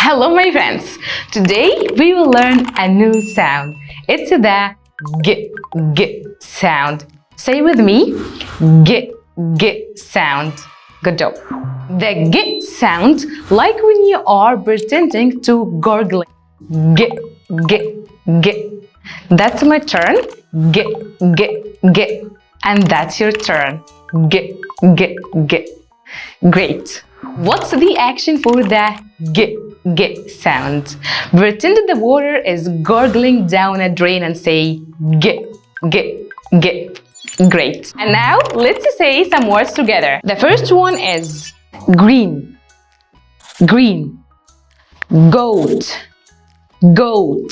Hello my friends! Today we will learn a new sound. It's the g sound. Say with me, g sound. Good job. The g sound, like when you are pretending to gargling. G. That's my turn. G. And that's your turn. G. Great. What's the action for the g sound? Pretend that the water is gurgling down a drain and say g. Great. And now let's say some words together. The first one is green. Goat. Girl.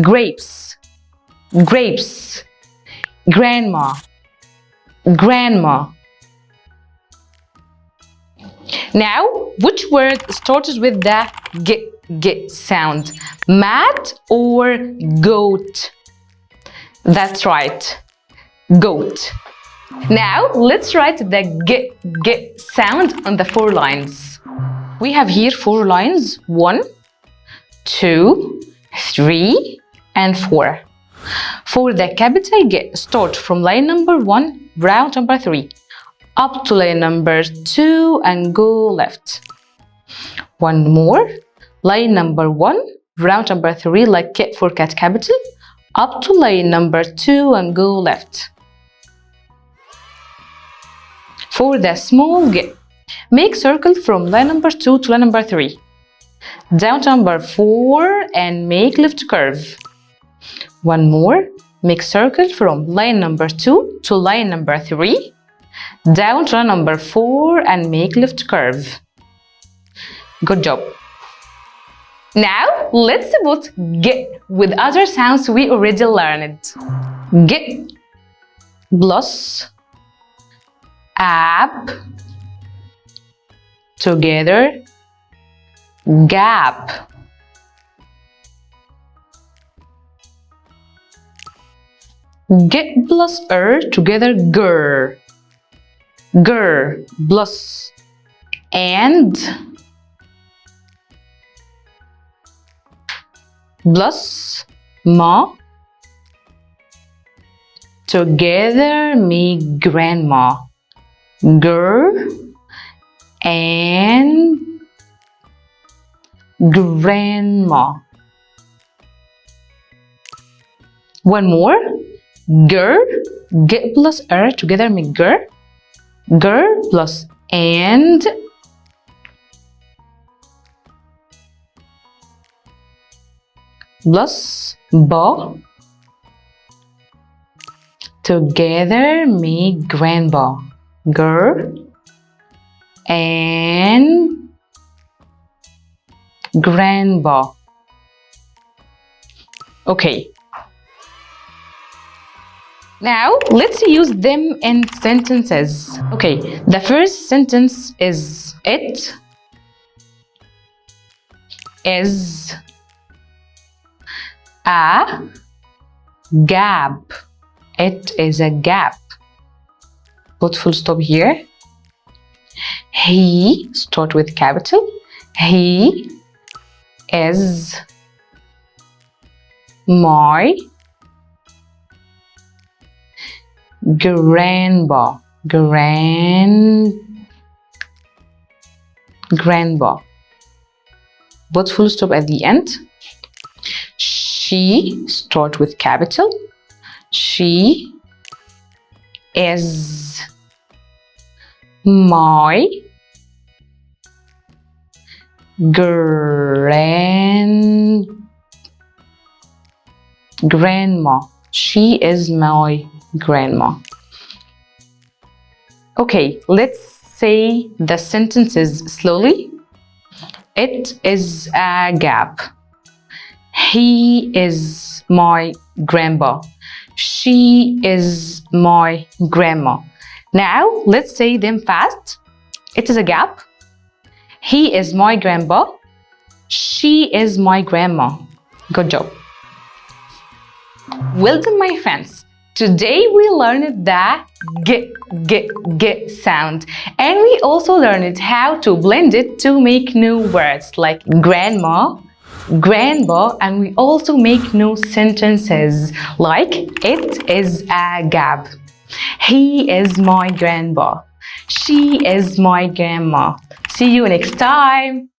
Grapes. Grandma. Now, which word started with the g sound? Mat or goat? That's right, goat. Now, let's write the g sound on the 4 lines. We have here 4 lines, 1, 2, 3, and 4. For the capital G, start from line number 1, round number 3, up to line number 2 and go left. One more, line number 1, round number 3, like K for cat capital, up to line number 2 and go left. For the small G, make circle from line number 2 to line number 3, down to number 4 and make left curve. One more, make circle from line number 2 to line number 3, down to line number 4 and make left curve. Good job. Now let's put g with other sounds we already learned. G plus ab together gap. G plus together gur. Plus and plus ma together make grandma. Gur and grandma. One more. Gur, g plus together make gur. Gur plus and plus ba together make grandpa. Gur and grandpa. Okay. Now, let's use them in sentences. Okay, the first sentence is it is a gap. It is a gap. Put full stop here. He, start with capital. He is my grandpa. Grandpa. Put full stop at the end. She, start with capital. She is my grandma. She is my grandma. Okay, let's say the sentences slowly. It is a gap. He is my grandpa. She is my grandma. Now let's say them fast. It is a gap. He is my grandpa. She is my grandma. Good job. Well done, my friends. Today we learned the g sound, and we also learned how to blend it to make new words like grandma, grandpa, and we also make new sentences like it is a gap. He is my grandpa. She is my grandma. See you next time.